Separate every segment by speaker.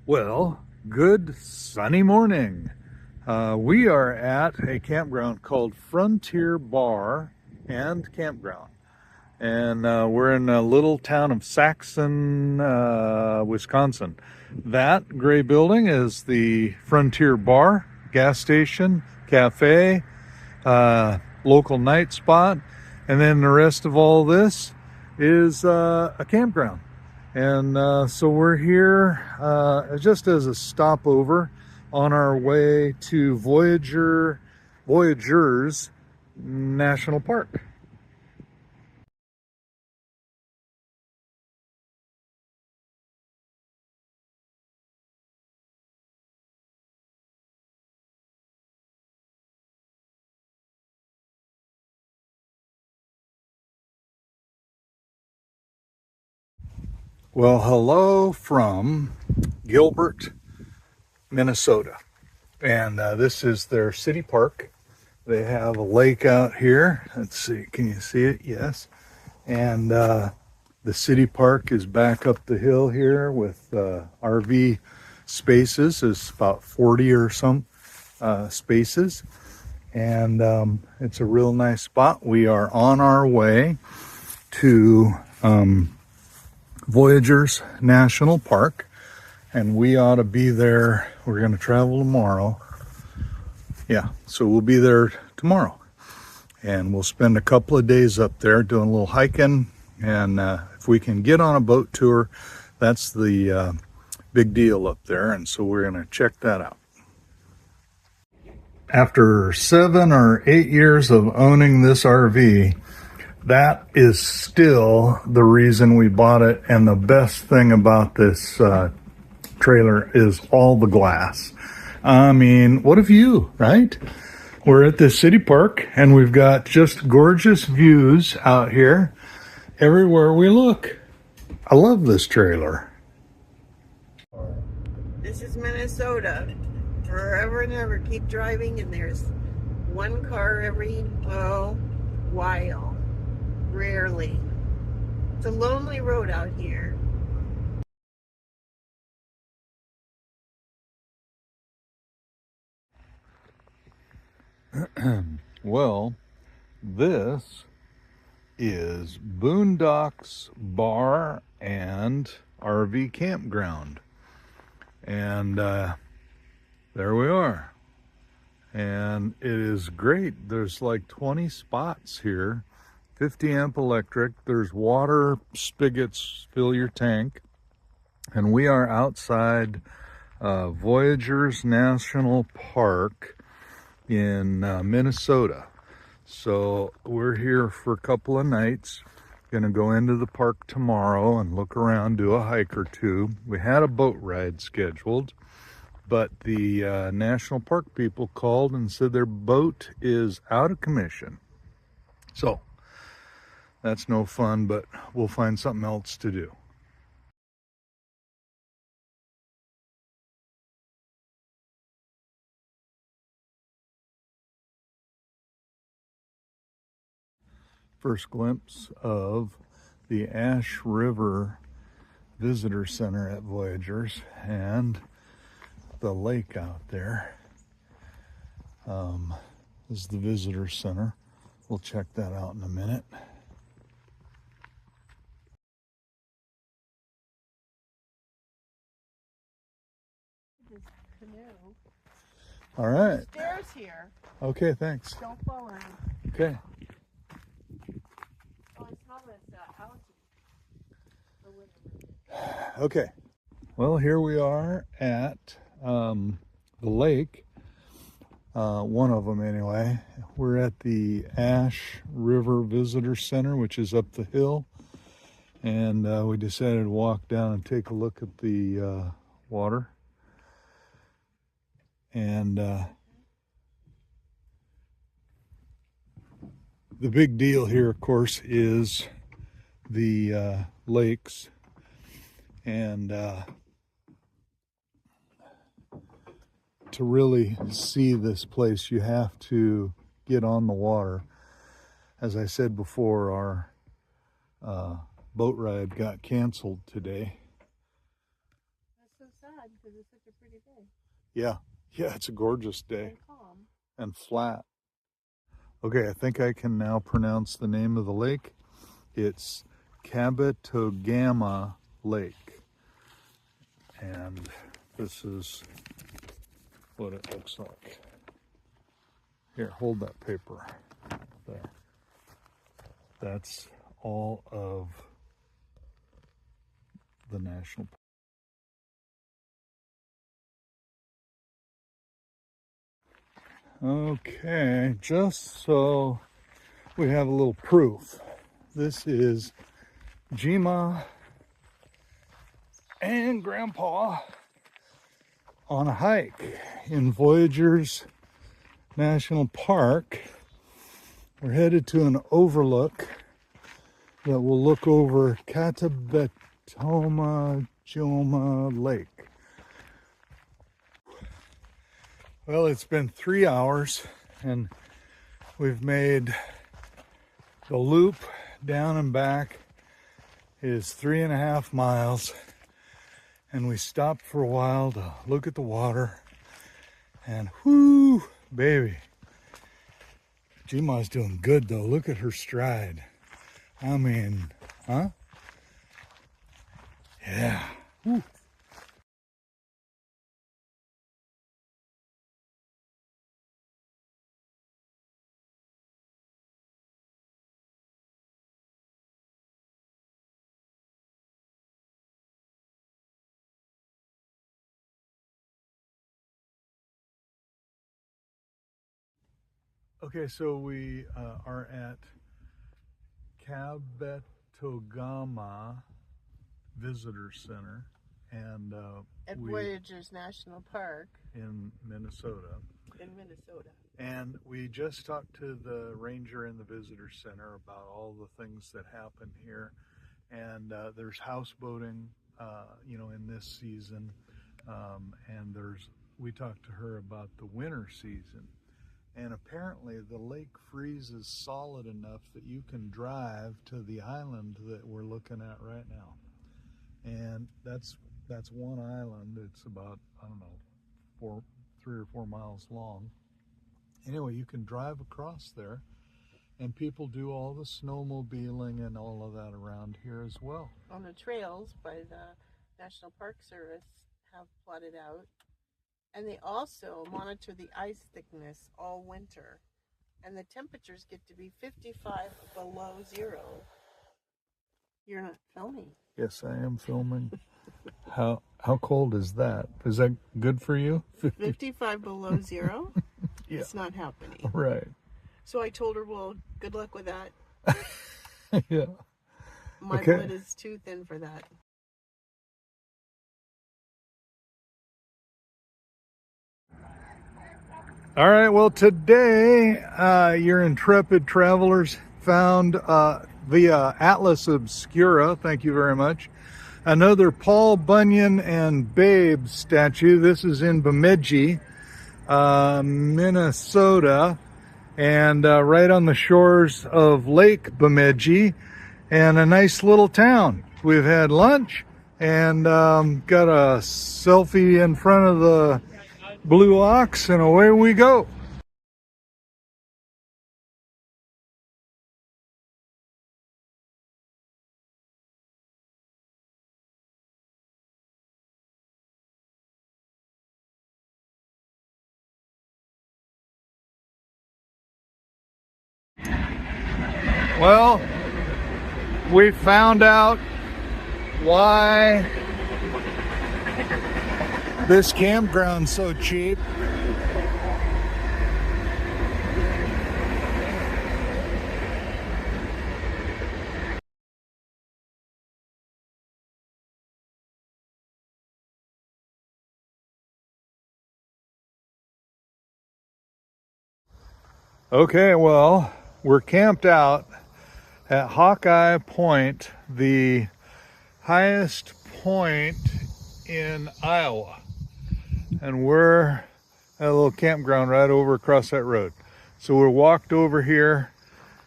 Speaker 1: Well, good sunny morning. We are at a campground called Frontier Bar and Campground. And we're in a little town of Saxon, Wisconsin. That gray building is the Frontier Bar, gas station, cafe, local night spot. And then the rest of all this is a campground. And so we're here just as a stopover on our way to Voyagers National Park. Well, hello from Gilbert, Minnesota. And this is their city park. They have a lake out here. Let's see, can you see it? Yes. And the city park is back up the hill here with RV spaces. It's about 40 or some spaces. And it's a real nice spot. We are on our way to Voyagers National Park, and we ought to be there. We're going to travel tomorrow. Yeah, so we'll be there tomorrow, and we'll spend a couple of days up there doing a little hiking, and if we can get on a boat tour, that's the big deal up there, and so we're going to check that out. After 7 or 8 years of owning this RV, that is still the reason we bought it, and the best thing about this trailer is all the glass. I mean, what a view, right? We're at the city park, and we've got just gorgeous views out here everywhere we look. I love this trailer.
Speaker 2: This is Minnesota. Forever and ever, keep driving, and there's one car every while. Rarely. It's a lonely road out here.
Speaker 1: Well, this is Boondocks Bar and RV Campground. And there we are. And it is great. There's like 20 spots here. 50 amp electric. There's water spigots, fill your tank. And we are outside Voyagers National Park in Minnesota. So we're here for a couple of nights. Gonna go into the park tomorrow and look around, do a hike or two. We had a boat ride scheduled, but the national park people called and said their boat is out of commission. So that's no fun, but we'll find something else to do. First glimpse of the Ash River Visitor Center at Voyagers and the lake out there. This is the Visitor Center. We'll check that out in a minute.
Speaker 2: This canoe.
Speaker 1: All right.
Speaker 2: Stairs here.
Speaker 1: Okay, thanks.
Speaker 2: Don't fall in.
Speaker 1: Okay.
Speaker 2: Oh, I smell this algae. Or whatever.
Speaker 1: Okay. Well, here we are at the lake. One of them anyway. We're at the Ash River Visitor Center, which is up the hill. And we decided to walk down and take a look at the water. And the big deal here, of course, is the lakes. And to really see this place, you have to get on the water. As I said before, our boat ride got canceled today.
Speaker 2: so sad because it's such a pretty day.
Speaker 1: Yeah, it's a gorgeous day.
Speaker 2: And calm.
Speaker 1: And flat. Okay, I think I can now pronounce the name of the lake. It's Gma Lake. And this is what it looks like. Here, hold that paper. There. That's all of the national park. Okay, just so we have a little proof. This is Gma and Grandpa on a hike in Voyagers National Park. We're headed to an overlook that will look over Gma Lake. Well, it's been 3 hours and we've made the loop down and back is 3.5 miles. And we stopped for a while to look at the water and whoo, baby. Gma's doing good though. Look at her stride. I mean, huh? Yeah. Woo. Okay, so we are at Kabetogama Visitor Center and
Speaker 2: At Voyagers National Park
Speaker 1: in Minnesota. And we just talked to the ranger in the visitor center about all the things that happen here. And there's houseboating, in this season. And we talked to her about the winter season. And apparently the lake freezes solid enough that you can drive to the island that we're looking at right now. And that's one island. It's about, I don't know, 3 or 4 miles long. Anyway, you can drive across there and people do all the snowmobiling and all of that around here as well.
Speaker 2: On the trails by the National Park Service have plotted out. And they also monitor the ice thickness all winter. And the temperatures get to be 55 below zero. You're not filming.
Speaker 1: Yes, I am filming. How cold is that? Is that good for you?
Speaker 2: 55 below zero?
Speaker 1: Yeah.
Speaker 2: It's not happening.
Speaker 1: Right.
Speaker 2: So I told her, well, good luck with that.
Speaker 1: Yeah.
Speaker 2: My blood is too thin for that.
Speaker 1: All right, well, today your intrepid travelers found via Atlas Obscura, thank you very much, another Paul Bunyan and Babe statue. This is in Bemidji, Minnesota, and right on the shores of Lake Bemidji, and a nice little town. We've had lunch and got a selfie in front of the Blue Ox, and away we go. Well, we found out why this campground's so cheap. Okay, well, we're camped out at Hawkeye Point, the highest point in Iowa. And we're at a little campground right over across that road. So we walked over here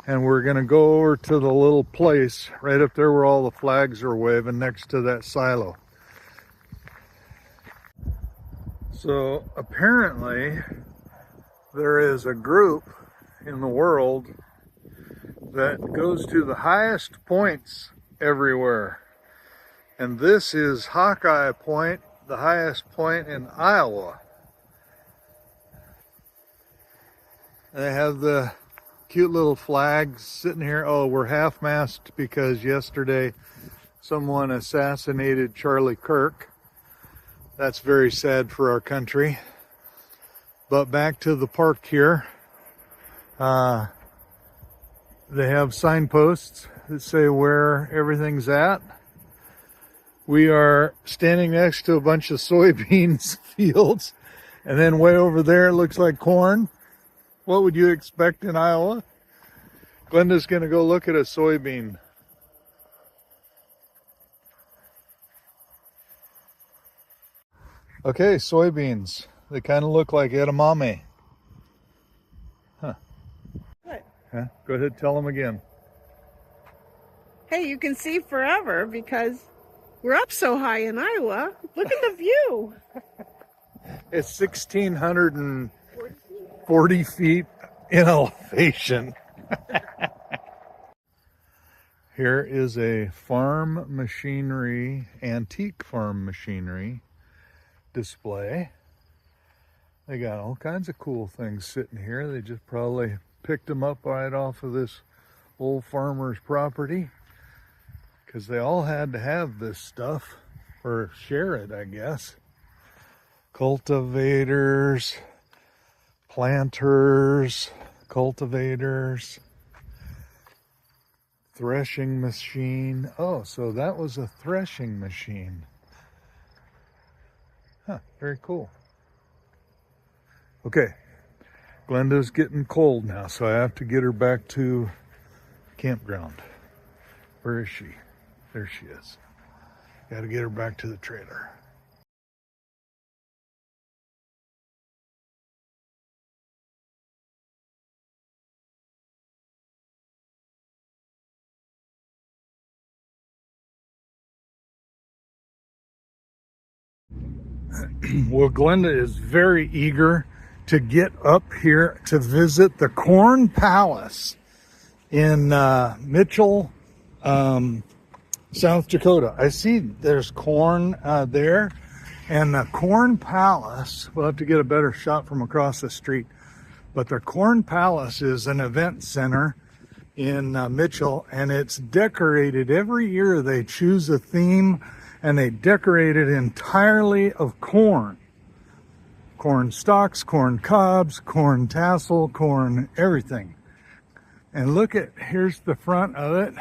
Speaker 1: and we're gonna go over to the little place right up there where all the flags are waving next to that silo. So apparently there is a group in the world that goes to the highest points everywhere. And this is Hawkeye Point, the highest point in Iowa. They have the cute little flags sitting here. Oh, we're half-mast because yesterday someone assassinated Charlie Kirk. That's very sad for our country. But back to the park here. They have signposts that say where everything's at. We are standing next to a bunch of soybeans fields. And then way over there it looks like corn. What would you expect in Iowa? Glenda's going to go look at a soybean. Okay, soybeans. They kind of look like edamame. Huh.
Speaker 2: What?
Speaker 1: Yeah, go ahead, tell them again.
Speaker 2: Hey, you can see forever because we're up so high in Iowa. Look at the view.
Speaker 1: It's 1,640 feet in elevation. Here is a farm machinery, antique farm machinery display. They got all kinds of cool things sitting here. They just probably picked them up right off of this old farmer's property because they all had to have this stuff or share it, I guess. Cultivators, planters, cultivators, threshing machine. Oh, so that was a threshing machine. Huh, very cool. Okay, Glenda's getting cold now, so I have to get her back to campground. Where is she? There she is. Got to get her back to the trailer. Well, Glenda is very eager to get up here to visit the Corn Palace in Mitchell, South Dakota. I see there's corn there, and the Corn Palace, we'll have to get a better shot from across the street, but the Corn Palace is an event center in Mitchell, and it's decorated. Every year they choose a theme and they decorate it entirely of corn. Corn stalks, corn cobs, corn tassel, corn everything. And look at, here's the front of it.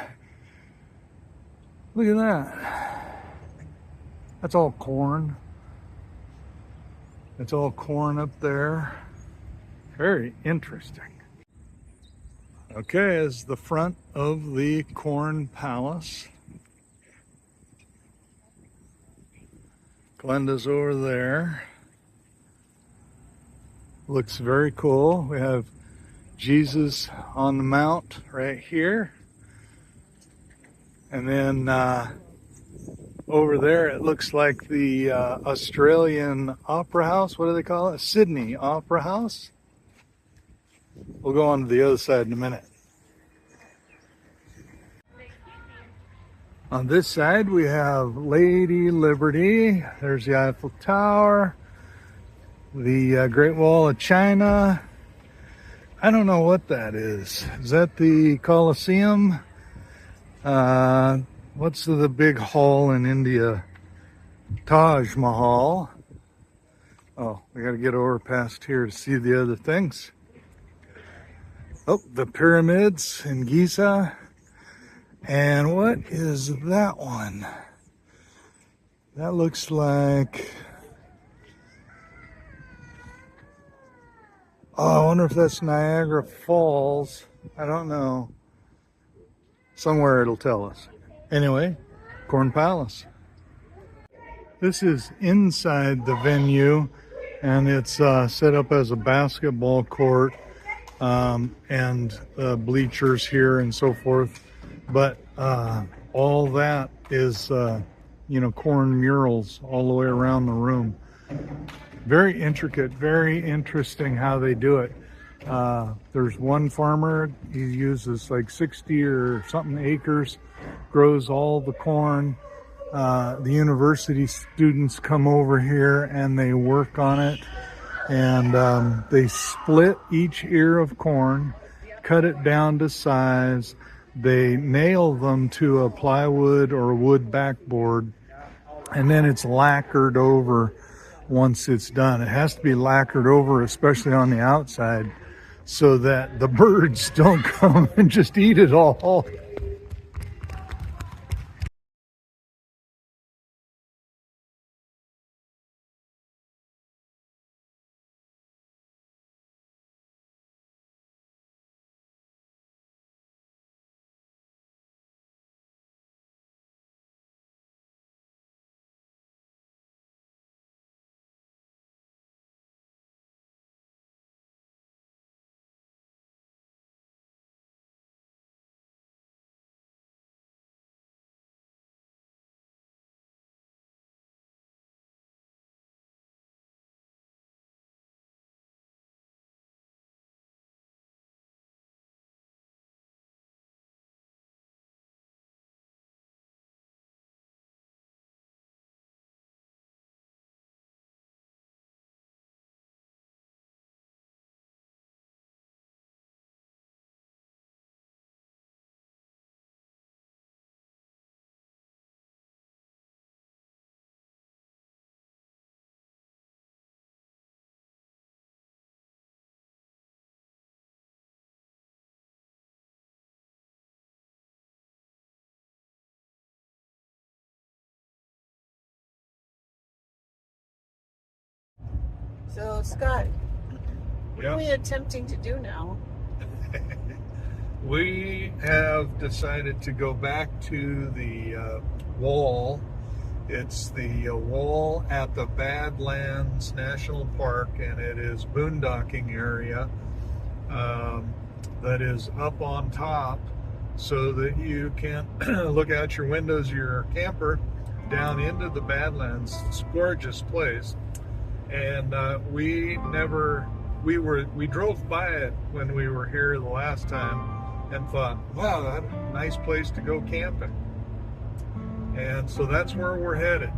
Speaker 1: Look at that. That's all corn. It's all corn up there. Very interesting. Okay, is the front of the Corn Palace. Glenda's over there. Looks very cool. We have Jesus on the mount right here. And then over there it looks like the Australian Opera House. What do they call it? Sydney Opera House. We'll go on to the other side in a minute. On this side we have Lady Liberty. There's the Eiffel Tower, the Great Wall of China. I don't know what that is. Is that the Colosseum? What's the big hall in India? Taj Mahal. Oh, we got to get over past here to see the other things. Oh, the pyramids in Giza. And what is that one? That looks like... Oh, I wonder if that's Niagara Falls. I don't know. Somewhere it'll tell us. Anyway, Corn Palace. This is inside the venue, and it's set up as a basketball court and bleachers here and so forth. But all that is, corn murals all the way around the room. Very intricate, very interesting how they do it. There's one farmer, he uses like 60 or something acres, grows all the corn. The university students come over here and they work on it, and they split each ear of corn, cut it down to size. They nail them to a plywood or a wood backboard, and then it's lacquered over once it's done. It has to be lacquered over, especially on the outside, so that the birds don't come and just eat it all.
Speaker 2: So, Scott, what are
Speaker 1: Yep.
Speaker 2: we attempting to do now?
Speaker 1: We have decided to go back to the wall. It's the wall at the Badlands National Park, and it is boondocking area that is up on top, so that you can look out your windows of your camper down into the Badlands. It's a gorgeous place, and we drove by it when we were here the last time and thought, wow, that's a nice place to go camping. And so that's where we're headed.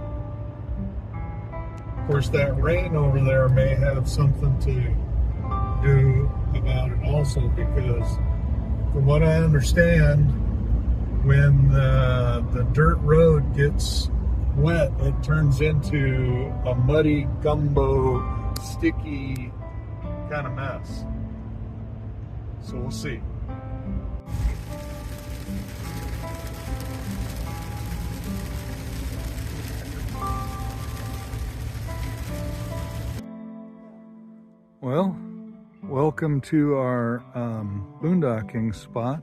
Speaker 1: Of course, that rain over there may have something to do about it also, because from what I understand, when the dirt road gets wet, it turns into a muddy, gumbo, sticky kind of mess. So we'll see. Well, welcome to our boondocking spot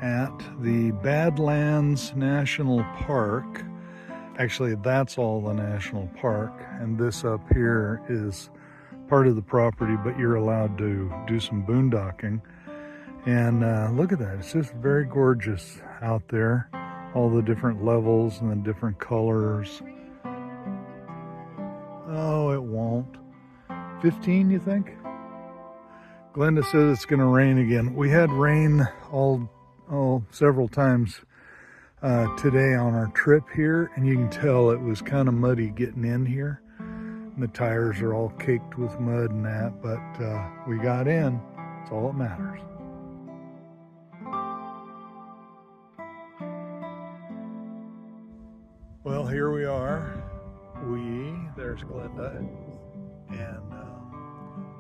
Speaker 1: at the Badlands National Park. Actually, that's all the national park, and this up here is part of the property, but you're allowed to do some boondocking. And look at that, it's just very gorgeous out there. All the different levels and the different colors. Oh, it won't. 15, you think? Glenda says it's going to rain again. We had rain several times today on our trip here, and you can tell it was kind of muddy getting in here. And the tires are all caked with mud and that, but we got in. That's all that matters. Well, here we are. There's Glenda, and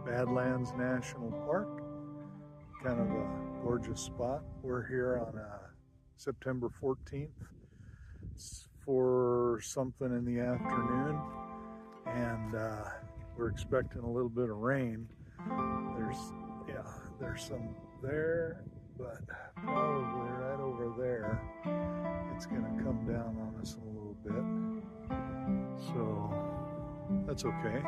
Speaker 1: Badlands National Park. Kind of a gorgeous spot. We're here on September 14th for something in the afternoon, and we're expecting a little bit of rain. There's some there, but probably right over there it's going to come down on us a little bit, so that's okay.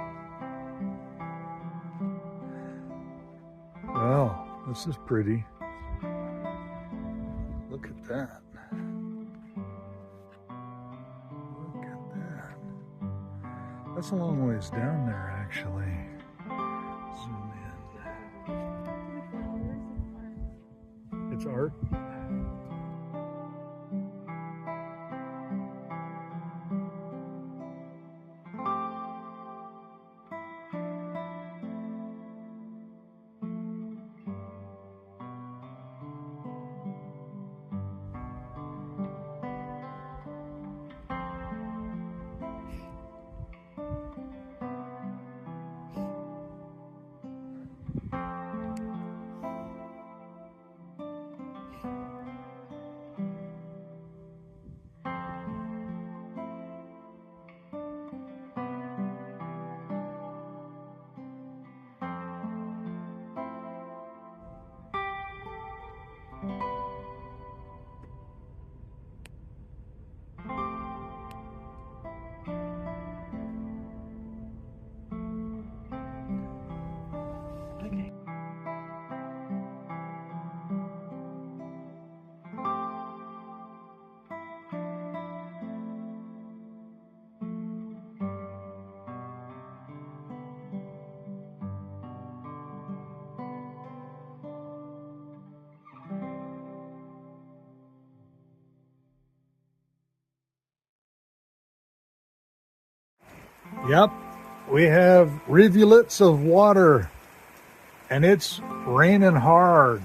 Speaker 1: Well, this is pretty. Look at that. Look at that. That's a long ways down there, actually. Zoom in. It's art. Yep, we have rivulets of water, and it's raining hard.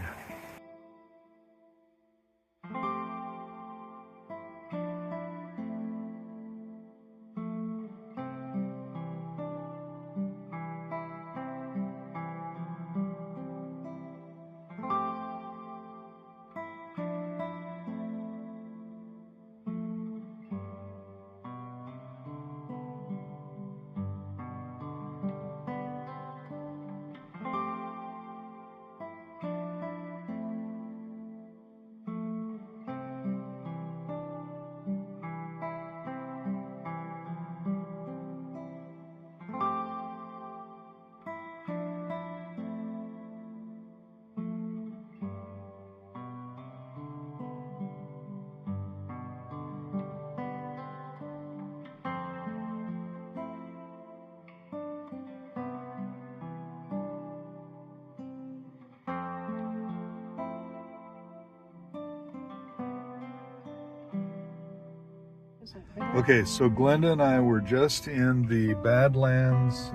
Speaker 1: Okay, so Glenda and I were just in the Badlands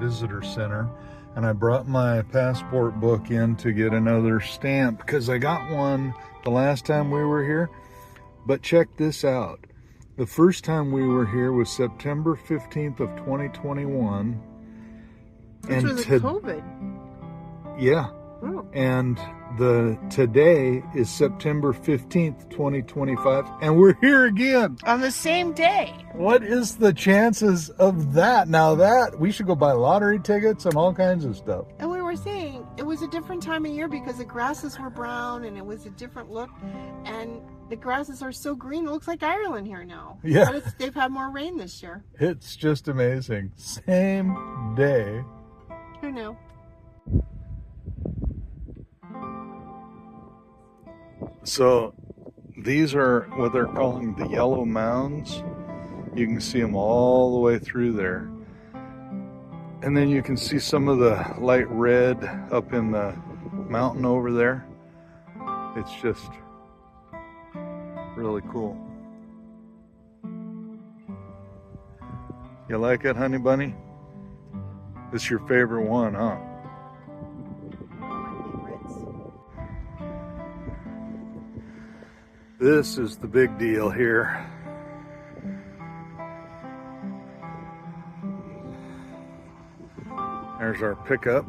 Speaker 1: Visitor Center, and I brought my passport book in to get another stamp because I got one the last time we were here. But check this out. The first time we were here was September 15th of 2021.
Speaker 2: Which was COVID.
Speaker 1: Yeah.
Speaker 2: Oh.
Speaker 1: And today is September 15th, 2025, and we're here again.
Speaker 2: On the same day.
Speaker 1: What is the chances of that? Now that, we should go buy lottery tickets and all kinds of stuff.
Speaker 2: And we were saying, it was a different time of year because the grasses were brown and it was a different look. And the grasses are so green, it looks like Ireland here now.
Speaker 1: Yeah.
Speaker 2: But they've had more rain this year.
Speaker 1: It's just amazing. Same day.
Speaker 2: Who knew?
Speaker 1: So these are what they're calling the yellow mounds. You can see them all the way through there. And then you can see some of the light red up in the mountain over there. It's just really cool. You like it, honey bunny? It's your favorite one, huh? This is the big deal here. There's our pickup.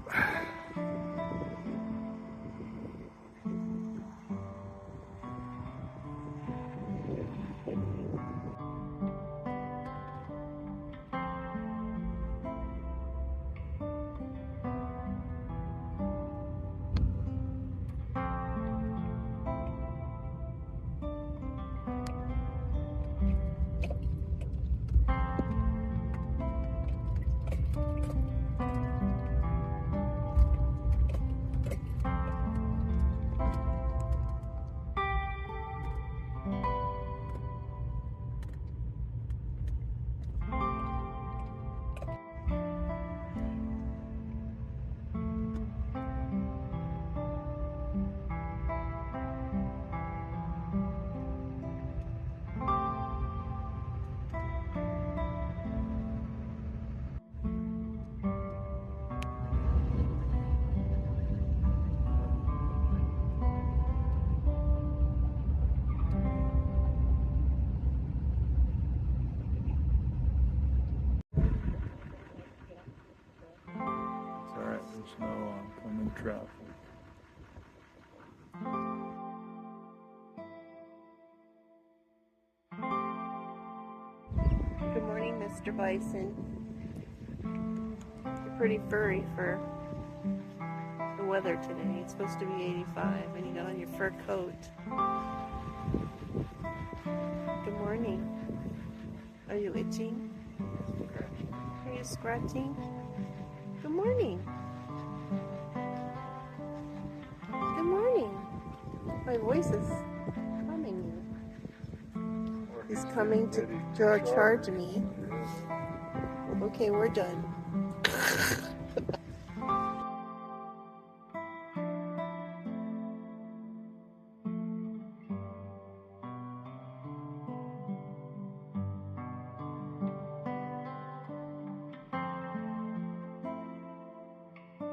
Speaker 1: some traffic.
Speaker 2: Good morning, Mr. Bison. You're pretty furry for the weather today. It's supposed to be 85 and you got on your fur coat. Good morning. Are you itching? Are you scratching? Good morning. Good morning. My voice is calming you. He's coming to charge me. Okay, we're done.